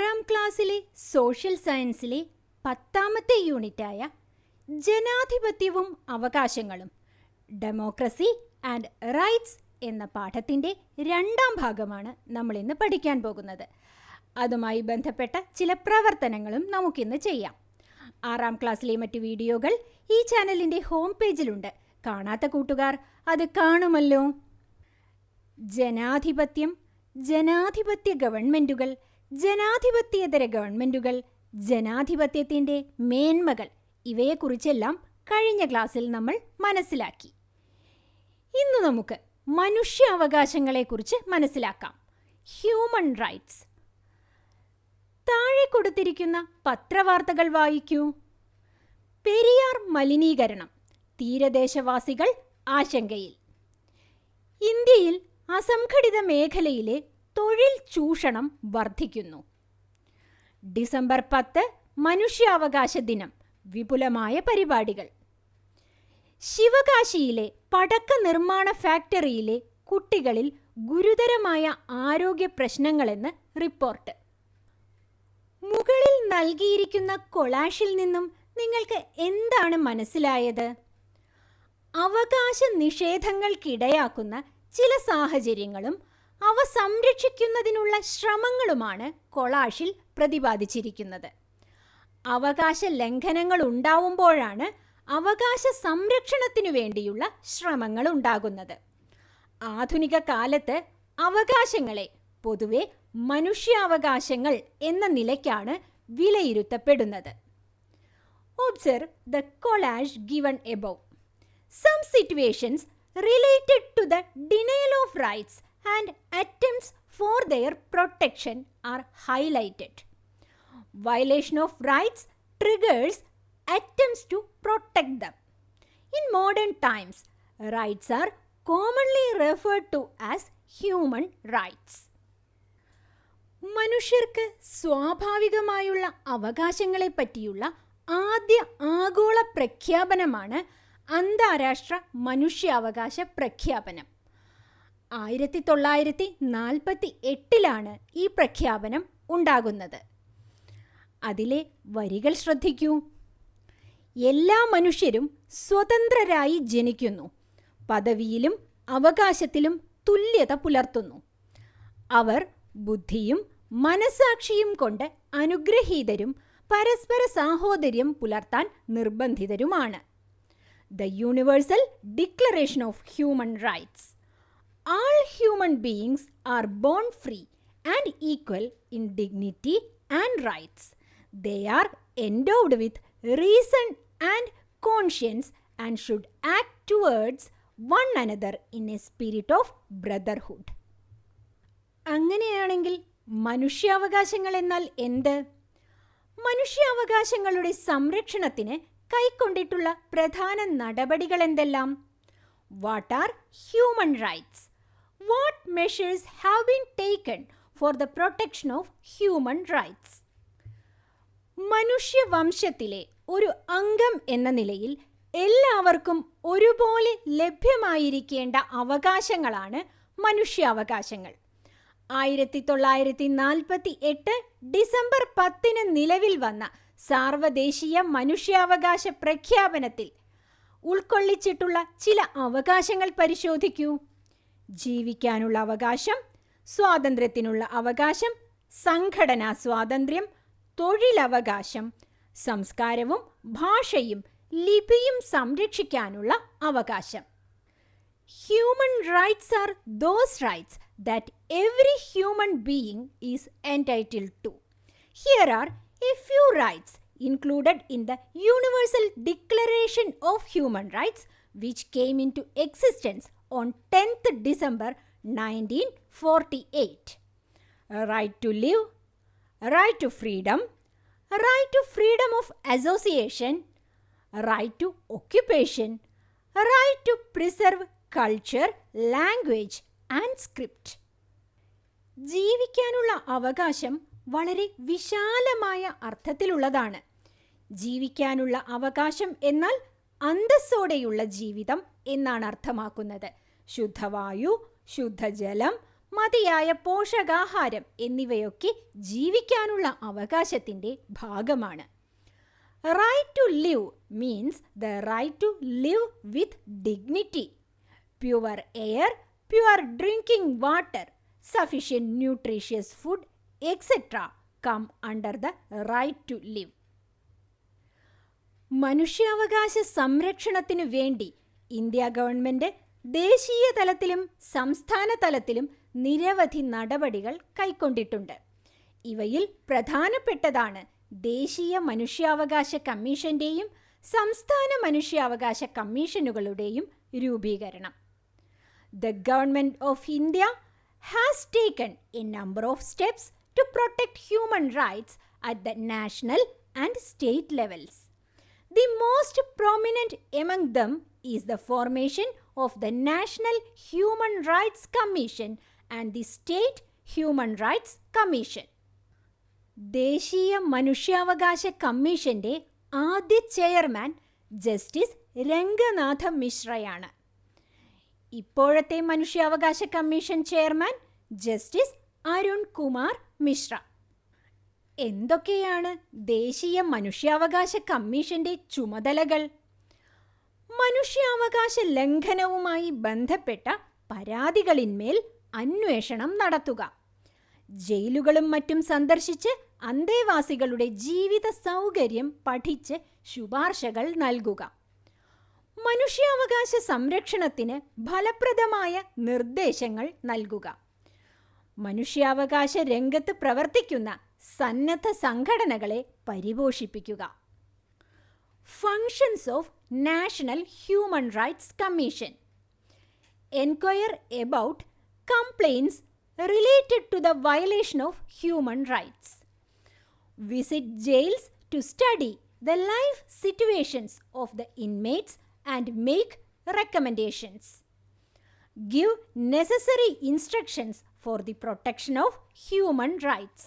6ാം ക്ലാസ്സിലെ സോഷ്യൽ സയൻസിലെ 10ാമത്തെ യൂണിറ്റായ ജനാധിപത്യവും അവകാശങ്ങളും ഡെമോക്രസി ആൻഡ് റൈറ്റ്സ് എന്ന പാഠത്തിൻ്റെ 2ാം ഭാഗമാണ് നമ്മളിന്ന് പഠിക്കാൻ പോകുന്നത്. അതുമായി ബന്ധപ്പെട്ട ചില പ്രവർത്തനങ്ങളും നമുക്കിന്ന് ചെയ്യാം. 6ാം ക്ലാസ്സിലെ മറ്റ് വീഡിയോകൾ ഈ ചാനലിൻ്റെ ഹോം പേജിലുണ്ട്. കാണാത്ത കൂട്ടുകാർ അത് കാണുമല്ലോ. ജനാധിപത്യം, ജനാധിപത്യ ഗവൺമെൻറ്റുകൾ, ജനാധിപത്യേതര ഗവൺമെൻറ്റുകൾ, ജനാധിപത്യത്തിൻ്റെ മേന്മകൾ, ഇവയെക്കുറിച്ചെല്ലാം കഴിഞ്ഞ ക്ലാസ്സിൽ നമ്മൾ മനസ്സിലാക്കി. ഇന്ന് നമുക്ക് മനുഷ്യാവകാശങ്ങളെക്കുറിച്ച് മനസ്സിലാക്കാം. Human rights. താഴെ കൊടുത്തിരിക്കുന്ന പത്രവാർത്തകൾ വായിക്കൂ. പെരിയാർ മലിനീകരണം, തീരദേശവാസികൾ ആശങ്കയിൽ. ഇന്ത്യയിൽ അസംഘടിത മേഖലയിലെ തൊഴിൽ ചൂഷണം വർദ്ധിക്കുന്നു. ഡിസംബർ 10 മനുഷ്യാവകാശ ദിനം, വിപുലമായ പരിപാടികൾ. ശിവകാശിയിലെ പടക്ക നിർമ്മാണ ഫാക്ടറിയിലെ കുട്ടികളിൽ ഗുരുതരമായ ആരോഗ്യ പ്രശ്നങ്ങളെന്ന് റിപ്പോർട്ട്. മുകളിൽ നൽകിയിരിക്കുന്ന കൊളാഷിൽ നിന്നും നിങ്ങൾക്ക് എന്താണ് മനസ്സിലായത്? അവകാശ നിഷേധങ്ങൾക്കിടയാക്കുന്ന ചില സാഹചര്യങ്ങളും അവ സംരക്ഷിക്കുന്നതിനുള്ള ശ്രമങ്ങളുമാണ് കൊളാഷിൽ പ്രതിപാദിച്ചിരിക്കുന്നത്. അവകാശ ലംഘനങ്ങൾ ഉണ്ടാവുമ്പോഴാണ് അവകാശ സംരക്ഷണത്തിനു വേണ്ടിയുള്ള ശ്രമങ്ങൾ ഉണ്ടാകുന്നത്. ആധുനിക കാലത്ത് അവകാശങ്ങളെ പൊതുവെ മനുഷ്യാവകാശങ്ങൾ എന്ന നിലയ്ക്കാണ് വിലയിരുത്തപ്പെടുന്നത്. Observe the collage given above. Some situations related to the denial of rights and attempts for their protection are highlighted. Violation of rights triggers attempts to protect them. In modern times, rights are commonly referred to as human rights. മനുഷ്യർക്ക് സ്വാഭാവികമായുള്ള അവകാശങ്ങളെ പറ്റിയുള്ള ആദ്യ ആഗോള പ്രഖ്യാപനമാണ് അന്താരാഷ്ട്ര മനുഷ്യാവകാശ പ്രഖ്യാപനം. 1948 ഈ പ്രഖ്യാപനം ഉണ്ടാകുന്നത്. അതിലെ വരികൾ ശ്രദ്ധിക്കൂ. എല്ലാ മനുഷ്യരും സ്വതന്ത്രരായി ജനിക്കുന്നു, പദവിയിലും അവകാശത്തിലും തുല്യത പുലർത്തുന്നു. അവർ ബുദ്ധിയും മനസാക്ഷിയും കൊണ്ട് അനുഗ്രഹീതരും പരസ്പര സാഹോദര്യം പുലർത്താൻ നിർബന്ധിതരുമാണ്. The Universal Declaration of Human Rights. All human beings are born free and equal in dignity and rights. They are endowed with reason and conscience and should act towards one another in a spirit of brotherhood. അങ്ങനെയാണെങ്കിൽ മനുഷ്യാവകാശങ്ങൾ എന്നാൽ എന്ത്? മനുഷ്യാവകാശങ്ങളുടെ സംരക്ഷണത്തിന് കൈക്കൊണ്ടിട്ടുള്ള പ്രധാന നടപടികൾ എന്തെല്ലാം? What are human rights? What measures have been taken for the protection of human rights? മനുഷ്യവംശത്തിലെ ഒരു അംഗം എന്ന നിലയിൽ എല്ലാവർക്കും ഒരുപോലെ ലഭ്യമായിരിക്കേണ്ട അവകാശങ്ങളാണ് മനുഷ്യാവകാശങ്ങൾ. 1948 ഡിസംബർ 10 നിലവിൽ വന്ന സാർവദേശീയ മനുഷ്യാവകാശ പ്രഖ്യാപനത്തിൽ ഉൾക്കൊള്ളിച്ചിട്ടുള്ള ചില അവകാശങ്ങൾ പരിശോധിക്കൂ. ജീവിക്കാനുള്ള അവകാശം, സ്വാതന്ത്ര്യത്തിനുള്ള അവകാശം, സംഘടനാ സ്വാതന്ത്ര്യം, തൊഴിലവകാശം, സംസ്കാരവും ഭാഷയും ലിപിയും സംരക്ഷിക്കാനുള്ള അവകാശം. Human rights are those rights that every human being is entitled to. Here are a few rights included in the Universal Declaration of Human Rights, which came into existence on 10th December 1948. Right to live, right to freedom of association, right to occupation, right to preserve culture, language and script. ജീവിക്കാനുള്ള അവകാശം വളരെ വിശാലമായ അർത്ഥത്തിലുള്ളതാണ്. ജീവിക്കാനുള്ള അവകാശം എന്നാൽ അന്തസ്സോടെയുള്ള ജീവിതം എന്നാണ് അർത്ഥമാക്കുന്നത്. ശുദ്ധവായു, ശുദ്ധജലം, മതിയായ പോഷകാഹാരം എന്നിവയൊക്കെ ജീവിക്കാനുള്ള അവകാശത്തിൻ്റെ ഭാഗമാണ്. Right to live means the right to live with dignity. Pure air, pure drinking water, sufficient nutritious food etcetera come under the right to live. മനുഷ്യാവകാശ സംരക്ഷണത്തിനു വേണ്ടി ഇന്ത്യ ഗവൺമെൻറ് ദേശീയ തലത്തിലും സംസ്ഥാന തലത്തിലും നിരവധി നടപടികൾ കൈക്കൊണ്ടിട്ടുണ്ട്. ഇവയിൽ പ്രധാനപ്പെട്ടതാണ് ദേശീയ മനുഷ്യാവകാശ കമ്മീഷൻ്റെയും സംസ്ഥാന മനുഷ്യാവകാശ കമ്മീഷനുകളുടെയും രൂപീകരണം. The Government of India has taken a number of steps to protect human rights at the national and state levels. The most prominent among them is the formation of the National Human Rights Commission and the State Human Rights Commission. ദേശീയ മനുഷ്യാവകാശ കമ്മീഷന്റെ ആദ്യ chairman justice Ranganatha മിശ്രയാണ്. ഇപ്പോഴത്തെ മനുഷ്യാവകാശ commission chairman justice Arun Kumar Mishra. എന്തൊക്കെയാണ് ദേശീയ മനുഷ്യാവകാശ കമ്മീഷന്റെ ചുമതലകൾ? മനുഷ്യാവകാശ ലംഘനവുമായി ബന്ധപ്പെട്ട പരാതികളിന്മേൽ അന്വേഷണം നടത്തുക, ജയിലുകളും മറ്റും സന്ദർശിച്ച് അന്തേവാസികളുടെ ജീവിത സൗകര്യം പഠിച്ച് ശുപാർശകൾ നൽകുക, മനുഷ്യാവകാശ സംരക്ഷണത്തിന് ഫലപ്രദമായ നിർദ്ദേശങ്ങൾ നൽകുക, മനുഷ്യാവകാശ രംഗത്ത് പ്രവർത്തിക്കുന്ന സന്നദ്ധ സംഘടനകളെ പരിപോഷിപ്പിക്കുക. Functions of National Human Rights Commission: Enquire about complaints related to the violation of human rights. Visit jails to study the life situations of the inmates and make recommendations. Give necessary instructions for the protection of human rights.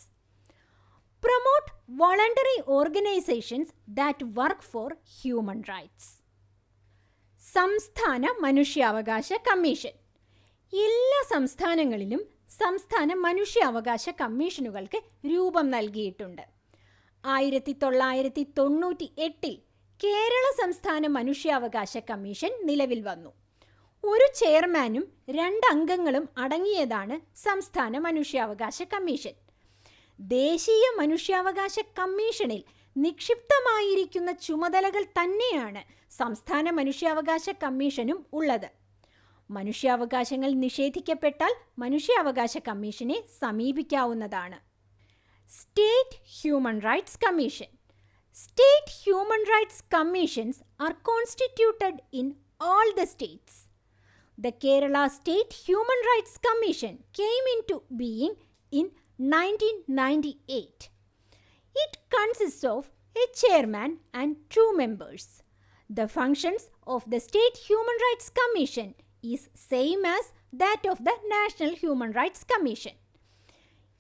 Promote voluntary organizations that work for human rights. സംസ്ഥാന മനുഷ്യാവകാശ commission. എല്ലാ സംസ്ഥാനങ്ങളിലും സംസ്ഥാന മനുഷ്യാവകാശ കമ്മീഷനുകൾക്ക് രൂപം നൽകിയിട്ടുണ്ട്. 1998 കേരള സംസ്ഥാന മനുഷ്യാവകാശ കമ്മീഷൻ നിലവിൽ വന്നു. ഒരു ചെയർമാനും 2 അംഗങ്ങളും അടങ്ങിയതാണ് സംസ്ഥാന മനുഷ്യാവകാശ കമ്മീഷൻ. ദേശീയ മനുഷ്യാവകാശ കമ്മീഷനിൽ നിക്ഷിപ്തമായിരിക്കുന്ന ചുമതലകൾ തന്നെയാണ് സംസ്ഥാന മനുഷ്യാവകാശ കമ്മീഷനും ഉള്ളത്. മനുഷ്യാവകാശങ്ങൾ നിഷേധിക്കപ്പെട്ടാൽ മനുഷ്യാവകാശ കമ്മീഷനെ സമീപിക്കാവുന്നതാണ്. State human rights commission. State human rights commissions are constituted in all the states. The Kerala State Human Rights Commission came into being in 1998. It consists of a chairman and 2 members. The functions of the State Human Rights Commission is same as that of the National Human Rights Commission.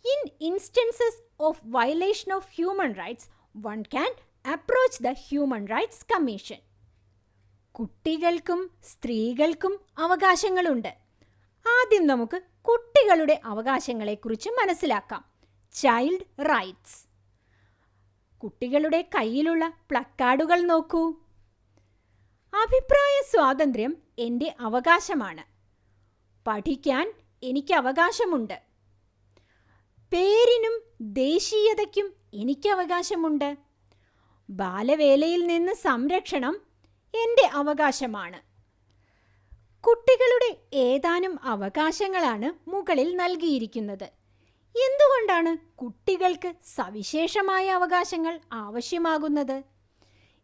In instances of violation of human rights, one can approach the Human Rights Commission. കുട്ടികൾക്കും സ്ത്രീകൾക്കും അവകാശങ്ങളുണ്ട്. ആദ്യം നമുക്ക് കുട്ടികളുടെ അവകാശങ്ങളെക്കുറിച്ച് മനസ്സിലാക്കാം. Child rights. കുട്ടികളുടെ കയ്യിലുള്ള പ്ലക്കാർഡുകൾ നോക്കൂ. അഭിപ്രായ സ്വാതന്ത്ര്യം എൻ്റെ അവകാശമാണ്. പഠിക്കാൻ എനിക്ക് അവകാശമുണ്ട്. പേരിനും ദേശീയതയ്ക്കും എനിക്ക് അവകാശമുണ്ട്. ബാലവേലയിൽ നിന്ന് സംരക്ഷണം എൻ്റെ അവകാശമാണ്. കുട്ടികളുടെ ഏതാനും അവകാശങ്ങളാണ് മുകളിൽ നൽകിയിരിക്കുന്നത്. എന്തുകൊണ്ടാണ് കുട്ടികൾക്ക് സവിശേഷമായ അവകാശങ്ങൾ ആവശ്യമാകുന്നത്?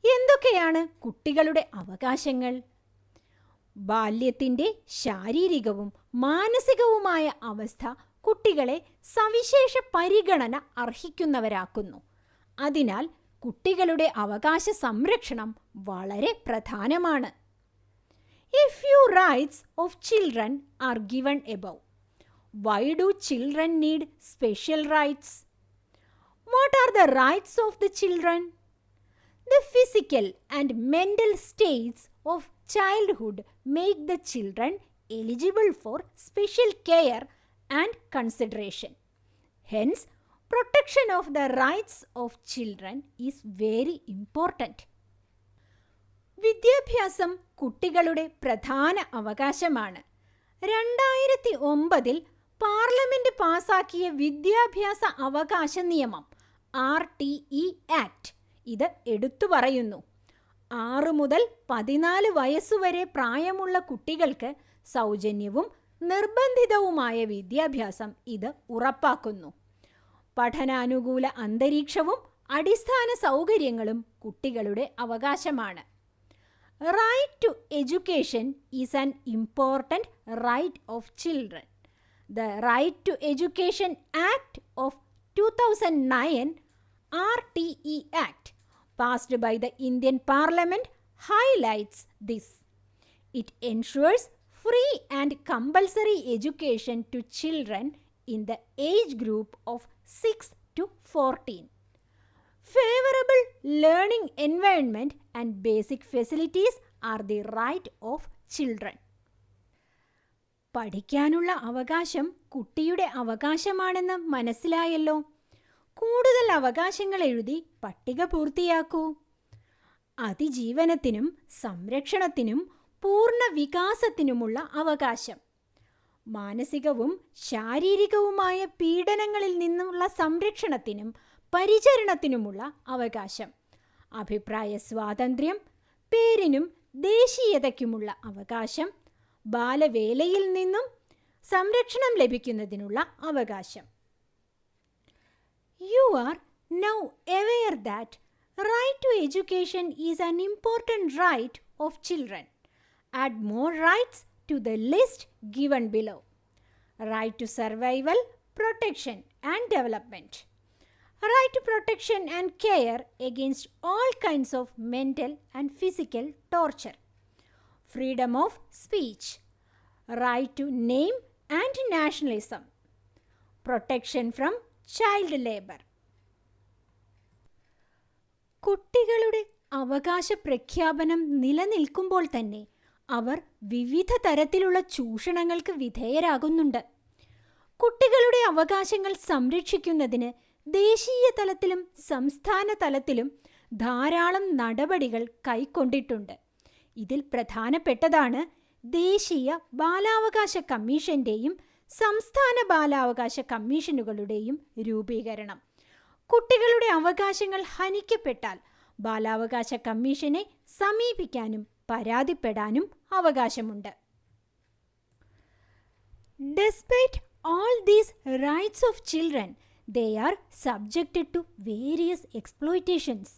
എന്തൊക്കെയാണ് കുട്ടികളുടെ അവകാശങ്ങൾ? ബാല്യത്തിൻ്റെ ശാരീരികവും മാനസികവുമായ അവസ്ഥ കുട്ടികളെ സവിശേഷ പരിഗണന അർഹിക്കുന്നവരാക്കുന്നു. അതിനാൽ കുട്ടികളുടെ അവകാശ സംരക്ഷണം വളരെ പ്രധാനമാണ്. A few rights of children are given above. Why do children need special rights? What are the rights of the children? The physical and mental states of childhood make the children eligible for special care and consideration. Hence, protection of the rights of children is very important. വിദ്യാഭ്യാസം കുട്ടികളുടെ പ്രധാന അവകാശമാണ്. 2009 parliament പാസാക്കിയ വിദ്യാഭ്യാസ അവകാശ നിയമം RTE act ഇത് എടുത്തു പറയുന്നു. 6 മുതൽ 14 വയസ്സുവരെ പ്രായമുള്ള കുട്ടികൾക്ക് സൗജന്യവും നിർബന്ധിതവുമായ വിദ്യാഭ്യാസം ഇത് ഉറപ്പാക്കുന്നു. പഠനാനുകൂല അന്തരീക്ഷവും അടിസ്ഥാന സൗകര്യങ്ങളും കുട്ടികളുടെ അവകാശമാണ്. Right to education is an important right of children. The Right to Education Act of 2009 RTE Act passed by the Indian Parliament highlights this. It ensures free and compulsory education to children in the age group of 6 to 14. Favorable learning environment and basic facilities are the right of children. പഠിക്കാനുള്ള അവകാശം കുട്ടിയുടെ അവകാശമാണെന്ന് മനസ്സിലായല്ലോ. കൂടുതൽ അവകാശങ്ങൾ എഴുതി പട്ടിക പൂർത്തിയാക്കൂ. അതിജീവനത്തിനും സംരക്ഷണത്തിനും പൂർണ്ണ വികാസത്തിനുമുള്ള അവകാശം, മാനസികവും ശാരീരികവുമായ പീഡനങ്ങളിൽ നിന്നുള്ള സംരക്ഷണത്തിനും പരിചരണത്തിനുമുള്ള അവകാശം, അഭിപ്രായ സ്വാതന്ത്ര്യം, പേരിനും ദേശീയതയ്ക്കുമുള്ള അവകാശം, ബാലവേലയിൽ നിന്നും സംരക്ഷണം ലഭിക്കുന്നതിനുള്ള അവകാശം. You are now aware that right to education is an important right of children. Add more rights to the list given below. Right to survival, protection and development. Right to protection and care against all kinds of mental and physical torture. Freedom of speech. Right to name and nationalism. Protection from child labor. കുട്ടികളുടെ അവകാശ പ്രഖ്യാപനം നിലനിൽക്കുമ്പോൾ തന്നെ അവർ വിവിധ തരത്തിലുള്ള ചൂഷണങ്ങൾക്ക് വിധേയരാകുന്നുണ്ട്. കുട്ടികളുടെ അവകാശങ്ങൾ സംരക്ഷിക്കുന്നതിന് ദേശീയ തലത്തിലും സംസ്ഥാന തലത്തിലും ധാരാളം നടപടികൾ കൈക്കൊണ്ടിട്ടുണ്ട്. ഇതിൽ പ്രധാനപ്പെട്ടതാണ് ദേശീയ ബാലാവകാശ കമ്മീഷന്റെയും സംസ്ഥാന ബാലാവകാശ കമ്മീഷനുകളുടെയും രൂപീകരണം. കുട്ടികളുടെ അവകാശങ്ങൾ ഹനിക്കപ്പെട്ടാൽ ബാലാവകാശ കമ്മീഷനെ സമീപിക്കാനും പരാതിപ്പെടാനും അവകാശമുണ്ട്. Despite all these rights of children, they are subjected to various exploitations.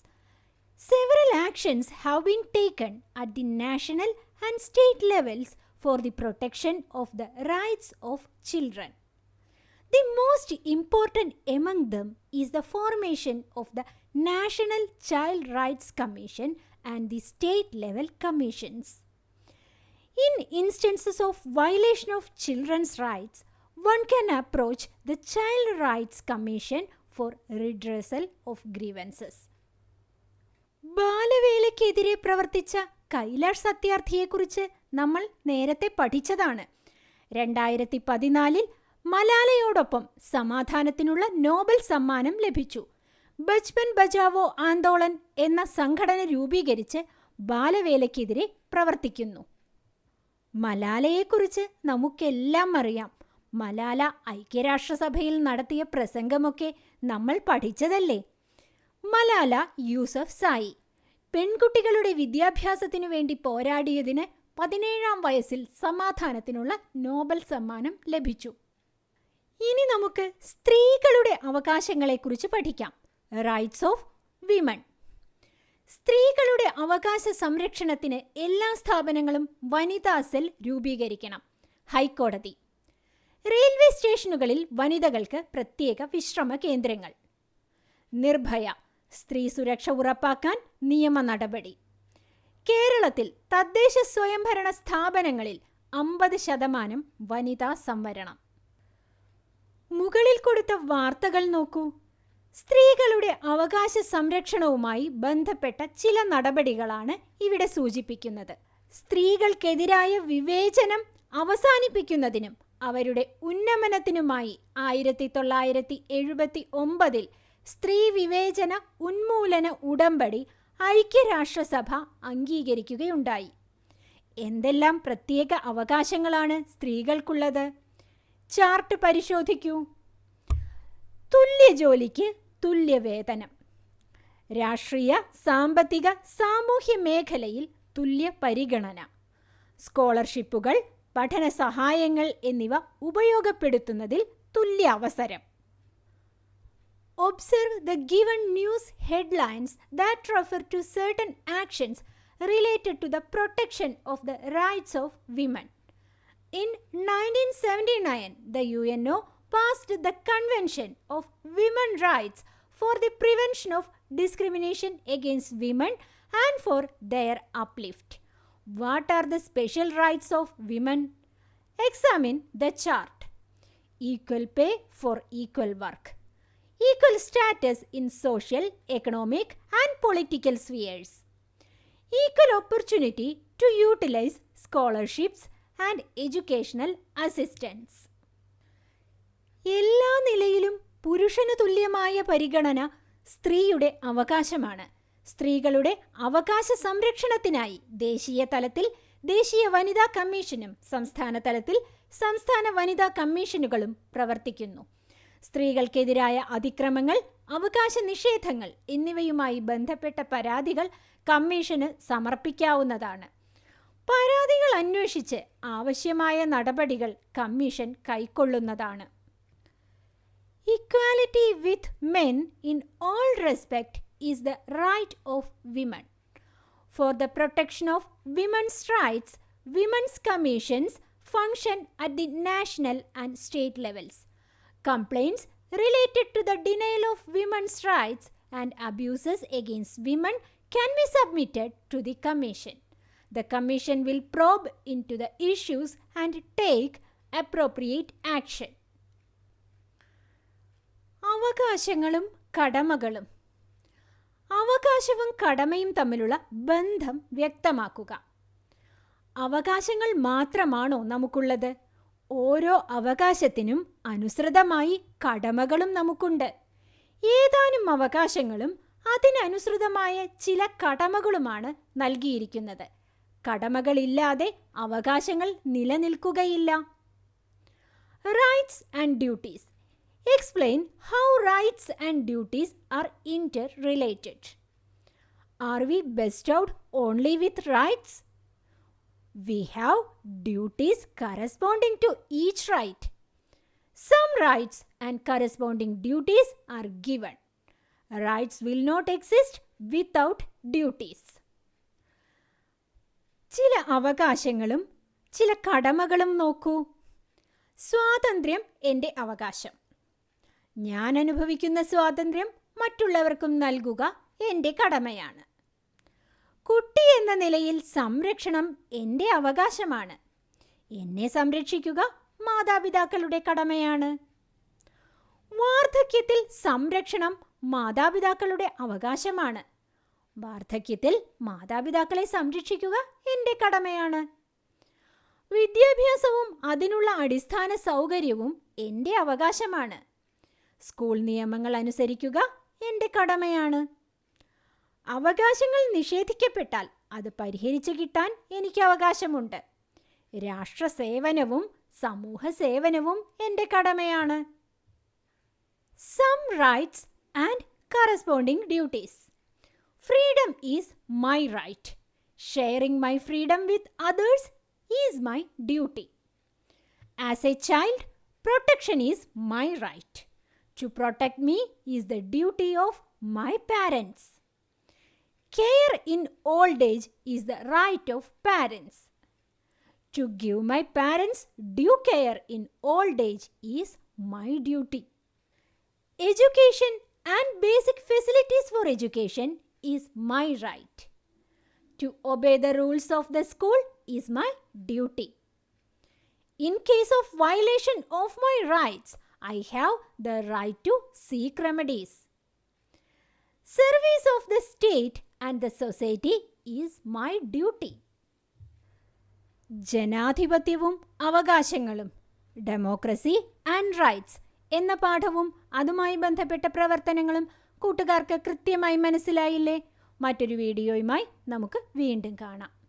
Several actions have been taken at the national and state levels for the protection of the rights of children. The most important among them is the formation of the National Child Rights Commission and the state level commissions. In instances of violation of children's rights, one can approach the Child Rights Commission for redressal of grievances. ബാലവേലയ്ക്കെതിരെ പ്രവർത്തിച്ച കൈലാഷ് സത്യാർത്ഥിയെക്കുറിച്ച് നമ്മൾ നേരത്തെ പഠിച്ചതാണ്. 2014 മലാലയോടൊപ്പം സമാധാനത്തിനുള്ള Nobel സമ്മാനം ലഭിച്ചു. ബച്പൻ ബചാവോ ആന്തോളൻ എന്ന സംഘടന രൂപീകരിച്ച് ബാലവേലയ്ക്കെതിരെ പ്രവർത്തിക്കുന്നു. മലാലയെക്കുറിച്ച് നമുക്കെല്ലാം അറിയാം. മലാല ഐക്യരാഷ്ട്രസഭയിൽ നടത്തിയ പ്രസംഗമൊക്കെ നമ്മൾ പഠിച്ചതല്ലേ. മലാല യൂസഫ്സായി പെൺകുട്ടികളുടെ വിദ്യാഭ്യാസത്തിനു വേണ്ടി പോരാടിയതിന് 17-ാം വയസ്സിൽ സമാധാനത്തിനുള്ള നോബൽ സമ്മാനം ലഭിച്ചു. ഇനി നമുക്ക് സ്ത്രീകളുടെ അവകാശങ്ങളെക്കുറിച്ച് പഠിക്കാം. Rights of women. സ്ത്രീകളുടെ അവകാശ സംരക്ഷണത്തിന് എല്ലാ സ്ഥാപനങ്ങളും വനിതാ സെൽ രൂപീകരിക്കണം. ഹൈക്കോടതി. റെയിൽവേ സ്റ്റേഷനുകളിൽ വനിതകൾക്ക് പ്രത്യേക വിശ്രമ കേന്ദ്രങ്ങൾ. നിർഭയ, സ്ത്രീ സുരക്ഷ ഉറപ്പാക്കാൻ നിയമ നടപടി. കേരളത്തിൽ തദ്ദേശ സ്വയംഭരണ സ്ഥാപനങ്ങളിൽ 50% വനിതാ സംവരണം. മുകളിൽ കൊടുത്ത വാർത്തകൾ നോക്കൂ. സ്ത്രീകളുടെ അവകാശ സംരക്ഷണവുമായി ബന്ധപ്പെട്ട ചില നടപടികളാണ് ഇവിടെ സൂചിപ്പിക്കുന്നത്. സ്ത്രീകൾക്കെതിരായ വിവേചനം അവസാനിപ്പിക്കുന്നതിനും അവരുടെ ഉന്നമനത്തിനുമായി 1979 സ്ത്രീ വിവേചന ഉന്മൂലന ഉടമ്പടി ഐക്യരാഷ്ട്രസഭ അംഗീകരിക്കുകയുണ്ടായി. എന്തെല്ലാം പ്രത്യേക അവകാശങ്ങളാണ് സ്ത്രീകൾക്കുള്ളത്? ചാർട്ട് പരിശോധിക്കൂ. തുല്യ ജോലിക്ക് തുല്യ വേതനം. രാഷ്ട്രീയ, സാമ്പത്തിക, സാമൂഹ്യ മേഖലയിൽ തുല്യ പരിഗണന. സ്കോളർഷിപ്പുകൾ, പഠന സഹായങ്ങൾ എന്നിവ ഉപയോഗപ്പെടുത്തുന്നതിൽ തുല്യ അവസരം. Observe the given news headlines that refer to certain actions related to the protection of the rights of women. In 1979, the UNO passed the Convention of Women's Rights for the prevention of discrimination against women and for their uplift. What are the special rights of women? Examine the chart. Equal pay for equal work. Equal status in social, economic and political spheres. Equal opportunity to utilize scholarships and educational assistance. എല്ലാ നിലയിലും പുരുഷന് തുല്യമായ പരിഗണന സ്ത്രീയുടെ അവകാശമാണ്. സ്ത്രീകളുടെ അവകാശ സംരക്ഷണത്തിനായി ദേശീയ തലത്തിൽ ദേശീയ വനിതാ കമ്മീഷനും സംസ്ഥാന തലത്തിൽ സംസ്ഥാന വനിതാ കമ്മീഷനുകളും പ്രവർത്തിക്കുന്നു. സ്ത്രീകൾക്കെതിരായ അതിക്രമങ്ങൾ, അവകാശ നിഷേധങ്ങൾ എന്നിവയുമായി ബന്ധപ്പെട്ട പരാതികൾ കമ്മീഷന് സമർപ്പിക്കാവുന്നതാണ്. പരാതികൾ അന്വേഷിച്ച് ആവശ്യമായ നടപടികൾ commission കൈക്കൊള്ളുന്നതാണ്. Equality with men in all respect is the right of women. For the protection of women's rights, women's commissions function at the national and state levels. Complaints related to the denial of women's rights and abuses against women can be submitted to the Commission. The Commission will probe into the issues and take appropriate action. അവകാശങ്ങളും കടമകളും. അവകാശവും കടമയും തമ്മിലുള്ള ബന്ധം വ്യക്തമാക്കുക. അവകാശങ്ങൾ മാത്രമാണോ നമുക്കുള്ളത്? ഓരോ അവകാശത്തിനും അനുസൃതമായി കടമകളും നമുക്കുണ്ട്. ഏതാനും അവകാശങ്ങളും അതിനനുസൃതമായ ചില കടമകളുമാണ് നൽകിയിരിക്കുന്നത്. കടമകളില്ലാതെ അവകാശങ്ങൾ നിലനിൽക്കുകയില്ല. Rights and duties. Explain how rights and duties are interrelated. Are we bestowed only with rights? We have duties corresponding to each right. Some rights and corresponding duties are given. Rights will not exist without duties. ചില അവകാശങ്ങളും ചില കടമകളും നോക്കൂ. സ്വാതന്ത്ര്യം എൻ്റെ അവകാശം. ഞാൻ അനുഭവിക്കുന്ന സ്വാതന്ത്ര്യം മറ്റുള്ളവർക്കും നൽകുക എൻ്റെ കടമയാണ്. കുട്ടി എന്ന നിലയിൽ സംരക്ഷണം എൻ്റെ അവകാശമാണ്. എന്നെ സംരക്ഷിക്കുക മാതാപിതാക്കളുടെ കടമയാണ്. വാർദ്ധക്യത്തിൽ സംരക്ഷണം മാതാപിതാക്കളുടെ അവകാശമാണ്. വാർദ്ധക്യത്തിൽ മാതാപിതാക്കളെ സംരക്ഷിക്കുക എൻ്റെ കടമയാണ്. വിദ്യാഭ്യാസവും അതിനുള്ള അടിസ്ഥാന സൗകര്യവും എൻ്റെ അവകാശമാണ്. സ്കൂൾ നിയമങ്ങൾ അനുസരിക്കുക എൻ്റെ കടമയാണ്. അവകാശങ്ങൾ നിഷേധിക്കപ്പെട്ടാൽ അത് പരിഹരിച്ചു കിട്ടാൻ എനിക്ക് അവകാശമുണ്ട്. രാഷ്ട്ര സേവനവും സമൂഹ സേവനവും എൻ്റെ കടമയാണ്. Some rights and corresponding duties. Freedom is my right. Sharing my freedom with others is my duty. As a child, protection is my right. To protect me is the duty of my parents. Care in old age is the right of parents. To give my parents due care in old age is my duty. Education and basic facilities for education is my right. To obey the rules of the school is my duty. In case of violation of my rights, I have the right to seek remedies. Service of the state and the society is my duty. ജനാധിപത്യവും അവകാശങ്ങളും. Democracy and rights എന്ന പാഠവും അതുമായി ബന്ധപ്പെട്ട പ്രവർത്തനങ്ങളും കൂട്ടുകാർക്ക് കൃത്യമായി മനസ്സിലായില്ലേ? മറ്റൊരു വീഡിയോയുമായി നമുക്ക് വീണ്ടും കാണാം.